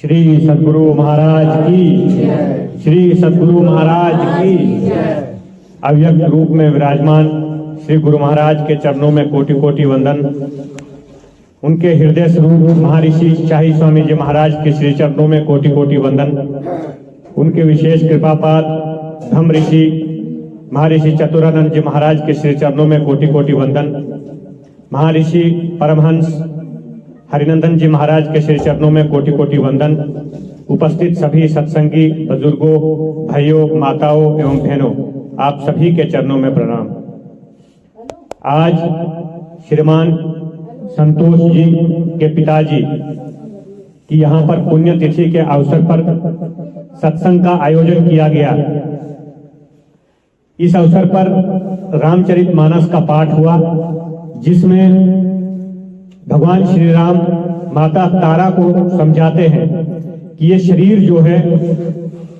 श्री सद्गुरु महाराज की, श्री सद्गुरु महाराज की। अव्यक्त रूप में विराजमान श्री गुरु महाराज के चरणों में कोटि कोटि वंदन। उनके हृदय स्वरूप महर्षि शाही स्वामी जी महाराज के श्री चरणों में कोटि कोटि वंदन। उनके विशेष कृपापात धम्म ऋषि महर्षि चतुरानंद जी महाराज के श्री चरणों में कोटि कोटि वंदन। महर्षि परमहंस हरिनंदन जी महाराज के श्री चरणों में कोटि कोटि वंदन। उपस्थित सभी सत्संगी बुजुर्गों, भाइयों, माताओं एवं बहनों, आप सभी के चरणों में प्रणाम। आज श्रीमान संतोष जी के पिताजी की यहाँ पर पुण्यतिथि के अवसर पर सत्संग का आयोजन किया गया। इस अवसर पर रामचरितमानस का पाठ हुआ, जिसमें भगवान श्री राम माता तारा को समझाते हैं कि ये शरीर जो है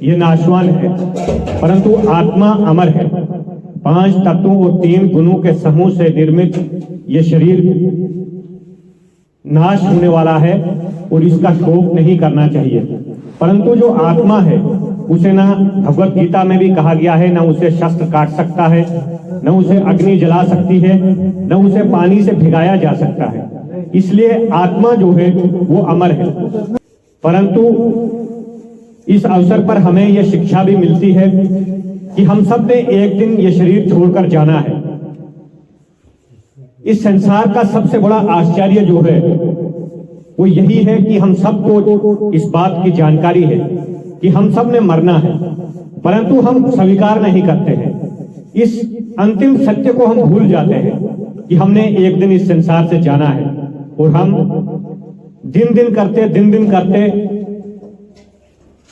ये नाशवान है, परंतु आत्मा अमर है। 5 तत्वों और 3 गुणों के समूह से निर्मित ये शरीर नाश होने वाला है और इसका शोक नहीं करना चाहिए। परंतु जो आत्मा है उसे ना भगवत गीता में भी कहा गया है, ना उसे शस्त्र काट सकता है, न उसे अग्नि जला सकती है, न उसे पानी से भिगाया जा सकता है। इसलिए आत्मा जो है वो अमर है। परंतु इस अवसर पर हमें यह शिक्षा भी मिलती है कि हम सब ने एक दिन ये शरीर छोड़कर जाना है। इस संसार का सबसे बड़ा आश्चर्य जो है वो यही है कि हम सबको इस बात की जानकारी है कि हम सब ने मरना है, परंतु हम स्वीकार नहीं करते हैं। इस अंतिम सत्य को हम भूल जाते हैं कि हमने एक दिन इस संसार से जाना है, और हम दिन दिन करते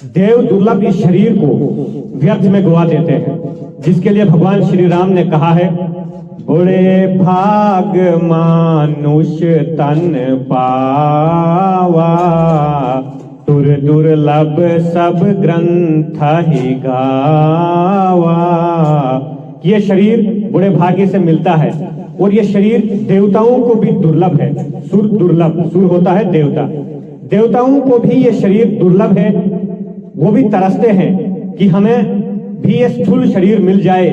देव दुर्लभ इस शरीर को व्यर्थ में गवा देते हैं। जिसके लिए भगवान श्री राम ने कहा है, बड़े भाग मानुष तन पावा, दुर्लभ सब ग्रंथ ही गावा। ये शरीर बड़े भाग्य से मिलता है, और ये शरीर देवताओं को भी दुर्लभ है। सुर दुर्लभ, सुर होता है देवता, देवताओं को भी ये शरीर दुर्लभ है। वो भी तरसते हैं कि हमें भी ये स्थूल शरीर मिल जाए,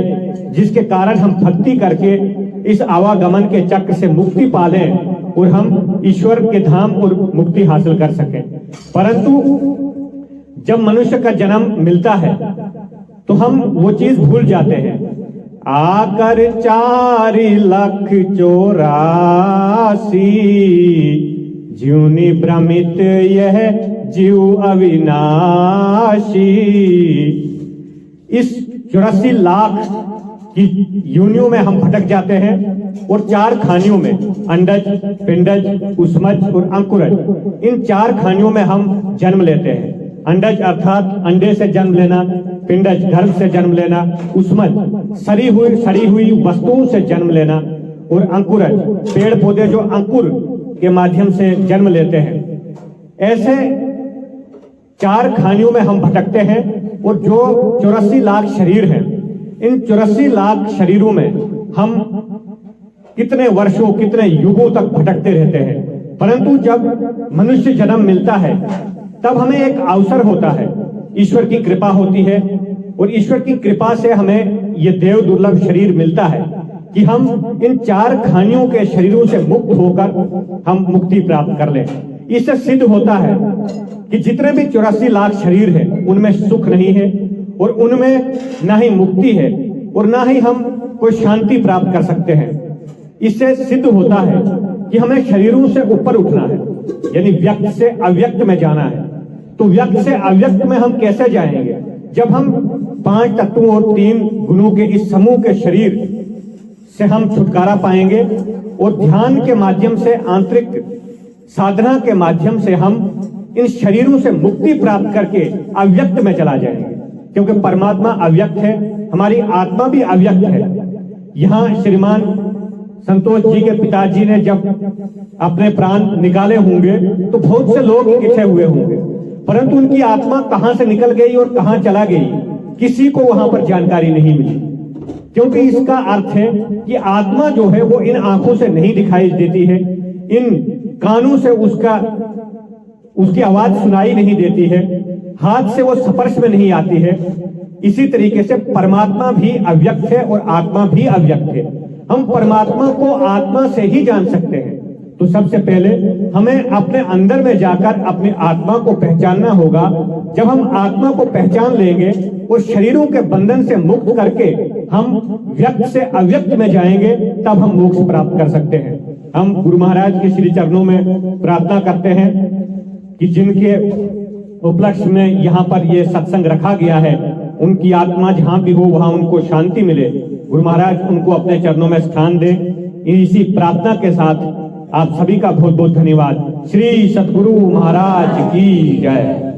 जिसके कारण हम भक्ति करके इस आवागमन के चक्र से मुक्ति पा लें और हम ईश्वर के धाम और मुक्ति हासिल कर सकें। परंतु जब मनुष्य का जन्म मिलता है तो हम वो चीज भूल जाते हैं। आकर 4,84,000 ज्योनि भ्रमित यह जीव अविनाशी। इस 84 लाख की योनियों में हम भटक जाते हैं, और 4 खानियों में अंडज, पिंडज, उष्मज और अंकुरज, इन 4 खानियों में हम जन्म लेते हैं। अंडज अर्थात अंडे से जन्म लेना, पिंडज गर्भ से जन्म लेना, उष्मज सड़ी हुई वस्तुओं से जन्म लेना, और अंकुरज पेड़ पौधे जो अंकुर के माध्यम से जन्म लेते हैं। ऐसे 4 खानियों में हम भटकते हैं, और जो 84 लाख शरीर हैं, इन 84 लाख शरीरों में हम कितने वर्षों, कितने युगों तक भटकते रहते हैं। परंतु जब मनुष्य जन्म मिलता है तब हमें एक अवसर होता है, ईश्वर की कृपा होती है, और ईश्वर की कृपा से हमें ये देव दुर्लभ शरीर मिलता है कि हम इन 4 खानियों के शरीरों से मुक्त होकर हम मुक्ति प्राप्त कर लें। इससे सिद्ध होता है कि जितने भी 84 लाख शरीर हैं उनमें सुख नहीं है, और उनमें ना ही मुक्ति है, और ना ही हम कोई शांति प्राप्त कर सकते हैं। इससे सिद्ध होता है कि हमें शरीरों से ऊपर उठना है, यानी व्यक्त से अव्यक्त में जाना है। तो व्यक्त से अव्यक्त में हम कैसे जाएंगे? जब हम 5 तत्वों और 3 गुणों के इस समूह के शरीर से हम छुटकारा पाएंगे, और ध्यान के माध्यम से, आंतरिक साधना के माध्यम से हम इन शरीरों से मुक्ति प्राप्त करके अव्यक्त में चला जाएंगे। क्योंकि परमात्मा अव्यक्त है, हमारी आत्मा भी अव्यक्त है। यहाँ श्रीमान संतोष जी के पिताजी ने जब अपने प्राण निकाले होंगे तो बहुत से लोग इकट्ठे हुए होंगे, परंतु उनकी आत्मा कहां से निकल गई और कहां चला गई, किसी को वहां पर जानकारी नहीं मिली। क्योंकि इसका अर्थ है कि आत्मा जो है वो इन आंखों से नहीं दिखाई देती है, इन कानों से उसका उसकी आवाज सुनाई नहीं देती है, हाथ से वो स्पर्श में नहीं आती है। इसी तरीके से परमात्मा भी अव्यक्त है और आत्मा भी अव्यक्त है। हम परमात्मा को आत्मा से ही जान सकते हैं। तो सबसे पहले हमें अपने अंदर में जाकर अपनी आत्मा को पहचानना होगा। जब हम आत्मा को पहचान लेंगे और शरीरों के बंधन से मुक्त करके हम व्यक्त से अव्यक्त में जाएंगे, तब हम मोक्ष प्राप्त कर सकते हैं। हम गुरु महाराज के श्री चरणों में प्रार्थना करते हैं कि जिनके उपलक्ष्य में यहाँ पर ये सत्संग रखा गया है, उनकी आत्मा जहां भी हो वहां उनको शांति मिले। गुरु महाराज उनको अपने चरणों में स्थान दे। इसी प्रार्थना के साथ आप सभी का बहुत बहुत धन्यवाद। श्री सतगुरु महाराज की जय।